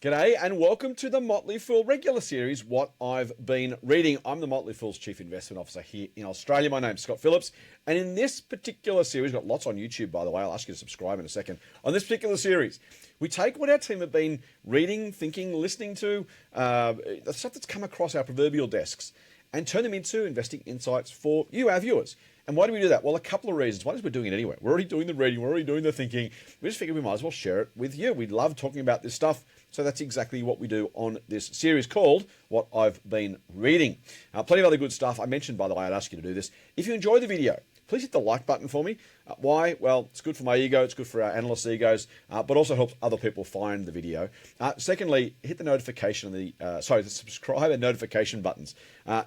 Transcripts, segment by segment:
G'day and welcome to the Motley Fool regular series, What I've Been Reading. I'm the Motley Fool's Chief Investment Officer here in Australia. My name's Scott Phillips, and in this particular series, we've got lots on YouTube, by the way. I'll ask you to subscribe in a second. On this particular series, we take what our team have been reading, thinking, listening to, the stuff that's come across our proverbial desks, and turn them into investing insights for you, our viewers. And why do we do that? Well, a couple of reasons. One is we're doing it anyway. We're already doing the reading. We're already doing the thinking. We just figured we might as well share it with you. We love talking about this stuff. So that's exactly what we do on this series called What I've Been Reading. Plenty of other good stuff. I mentioned, by the way, I'd ask you to do this. If you enjoy the video, please hit the like button for me. Why? Well, it's good for my ego. It's good for our analysts' egos, but also helps other people find the video. Secondly, hit the notification, the subscribe and notification buttons.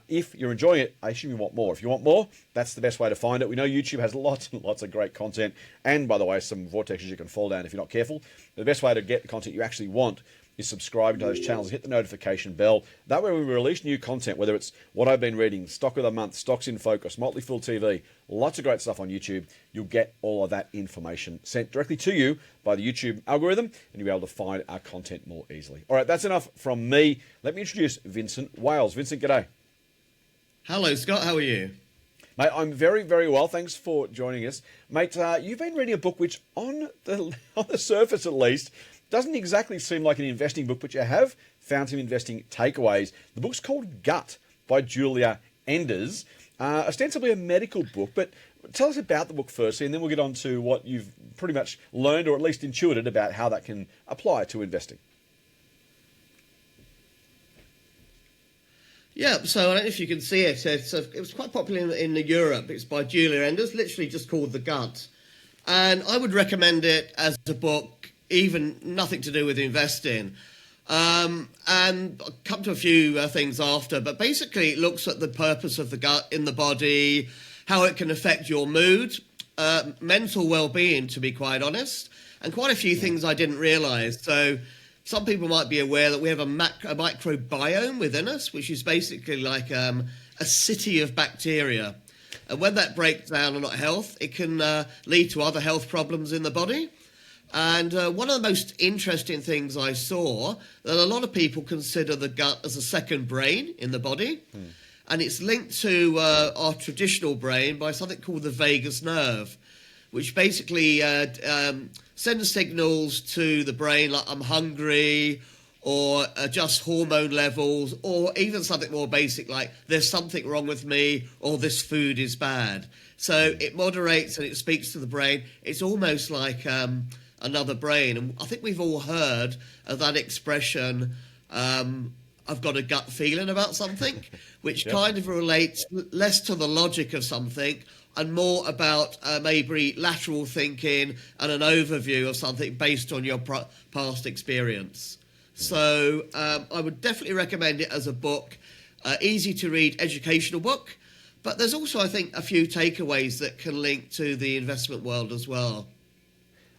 If you're enjoying it, I assume you want more. If you want more, that's the best way to find it. We know YouTube has lots and lots of great content, and by the way, some vortexes you can fall down if you're not careful. The best way to get the content you actually want is subscribing to those channels, hit the notification bell. That way when we release new content, whether it's What I've Been Reading, Stock of the Month, Stocks in Focus, Motley Fool TV, lots of great stuff on YouTube, you'll get all of that information sent directly to you by the YouTube algorithm, and you'll be able to find our content more easily. All right, that's enough from me. Let me introduce Vincent Wales. Vincent, g'day. Hello, Scott. How are you? Mate, I'm very, very well. Thanks for joining us. Mate, you've been reading a book which, on the surface at least, doesn't exactly seem like an investing book, but you have found some investing takeaways. The book's called Gut by Giulia Enders, ostensibly a medical book, but tell us about the book firstly, and then we'll get on to what you've pretty much learned, or at least intuited, about how that can apply to investing. Yeah, so I don't know if you can see it. It was quite popular in Europe. It's by Giulia Enders, literally just called The Gut. And I would recommend it as a book, even nothing to do with investing. And I'll come to a few things after, but basically it looks at the purpose of the gut in the body, how it can affect your mood, mental well-being, to be quite honest, and quite a few things I didn't realise. So some people might be aware that we have a microbiome within us, which is basically like a city of bacteria. And when that breaks down or not health, it can lead to other health problems in the body. And one of the most interesting things I saw, that a lot of people consider the gut as a second brain in the body. And it's linked to our traditional brain by something called the vagus nerve, which basically sends signals to the brain like I'm hungry, or adjust hormone levels, or even something more basic like there's something wrong with me, or this food is bad. So it moderates and it speaks to the brain. It's almost like another brain. And I think we've all heard of that expression, I've got a gut feeling about something, which kind of relates less to the logic of something and more about maybe lateral thinking and an overview of something based on your past experience. So I would definitely recommend it as a book, easy to read educational book, but there's also, I think, a few takeaways that can link to the investment world as well.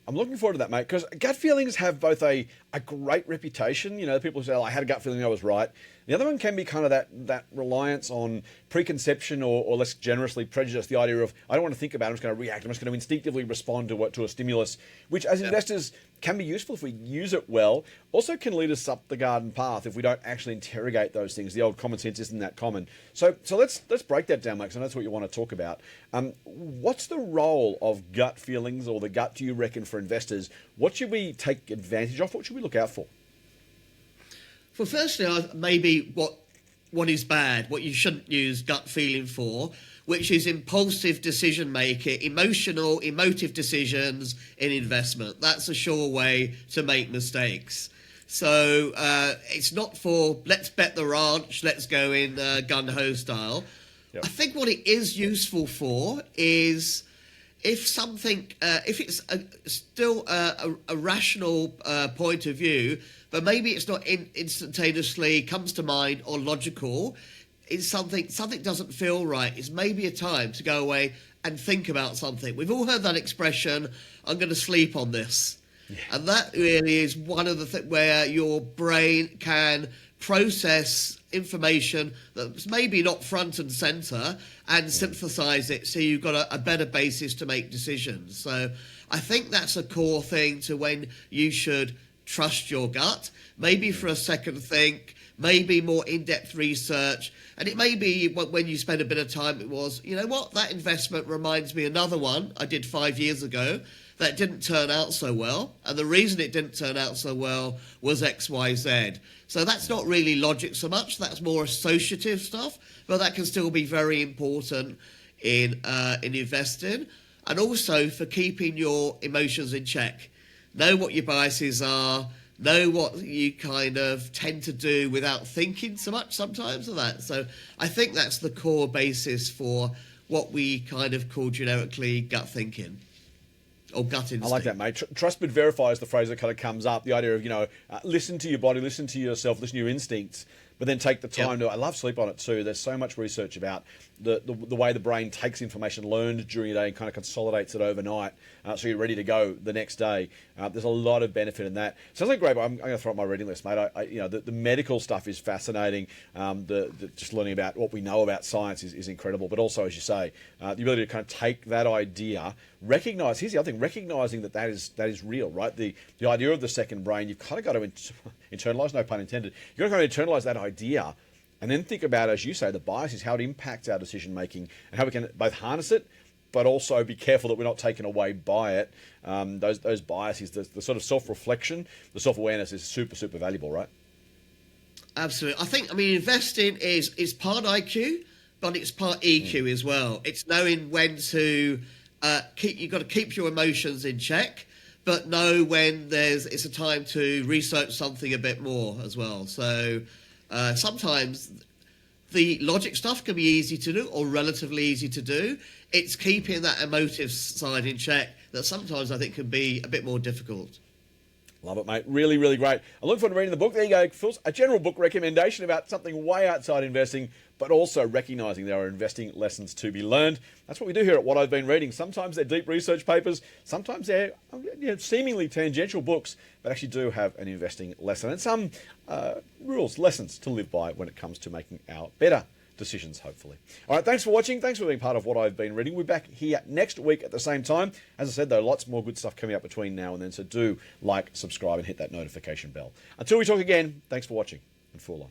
I'm looking forward to that, mate, because gut feelings have both a great reputation. You know, people say, oh, I had a gut feeling I was right. The other one can be kind of that reliance on preconception or less generously prejudice, the idea of, I don't want to think about it, I'm just going to react, I'm just going to instinctively respond to a stimulus, which as investors can be useful if we use it well, also can lead us up the garden path if we don't actually interrogate those things. The old common sense isn't that common. So let's break that down, mate, because I know that's what you want to talk about. What's the role of gut feelings, or the gut, do you reckon, for investors? What should we take advantage of? What should we look out for? Well, firstly, maybe what is bad, what you shouldn't use gut feeling for, which is impulsive decision making, emotive decisions in investment. That's a sure way to make mistakes. So it's not for let's bet the ranch, let's go in gun-ho style. Yep. I think what it is useful for is if something, if it's still a rational point of view, but maybe it's not instantaneously comes to mind or logical, it's something doesn't feel right. It's maybe a time to go away and think about something. We've all heard that expression, I'm going to sleep on this. Yeah. And that really is one of the where your brain can process information that's maybe not front and center and synthesize it so you've got a better basis to make decisions. So I think that's a core thing to when you should trust your gut. Maybe for a second think, maybe more in-depth research. And it may be when you spend a bit of time, it was, you know what, that investment reminds me another one I did 5 years ago that didn't turn out so well. And the reason it didn't turn out so well was X, Y, Z. So that's not really logic so much. That's more associative stuff, but that can still be very important in investing. And also for keeping your emotions in check. Know what your biases are. Know what you kind of tend to do without thinking so much sometimes of that. So I think that's the core basis for what we kind of call generically gut thinking or gut instinct. I like that, mate. Trust but verify is the phrase that kind of comes up. The idea of, listen to your body, listen to yourself, listen to your instincts, but then take the time to. I love sleep on it too. There's so much research about the way the brain takes information learned during your day and kind of consolidates it overnight, so you're ready to go the next day. There's a lot of benefit in that. Sounds like great. But I'm going to throw up my reading list, mate. The medical stuff is fascinating. Just learning about what we know about science is incredible. But also, as you say, the ability to kind of take that idea, recognize. Here's the other thing: recognizing that is real, right? The idea of the second brain. You've kind of got to internalize. No pun intended. You've got to kind of internalize that idea. And then think about, as you say, the biases, how it impacts our decision making, and how we can both harness it, but also be careful that we're not taken away by it. Those biases, the sort of self-reflection, the self-awareness is super, super valuable, right? Absolutely. Investing is part IQ, but it's part EQ as well. It's knowing when to you've got to keep your emotions in check, but know when it's a time to research something a bit more as well. So sometimes the logic stuff can be easy to do or relatively easy to do. It's keeping that emotive side in check that sometimes I think can be a bit more difficult. Love it, mate. Really, really great. I look forward to reading the book. There you go, Phil. A general book recommendation about something way outside investing, but also recognizing there are investing lessons to be learned. That's what we do here at What I've Been Reading. Sometimes they're deep research papers. Sometimes they're seemingly tangential books, but actually do have an investing lesson and some lessons to live by when it comes to making our better decisions, hopefully. All right, thanks for watching. Thanks for being part of What I've Been Reading. We're back here next week at the same time. As I said, though, lots more good stuff coming up between now and then, so do like, subscribe, and hit that notification bell. Until we talk again, thanks for watching, and Fool on.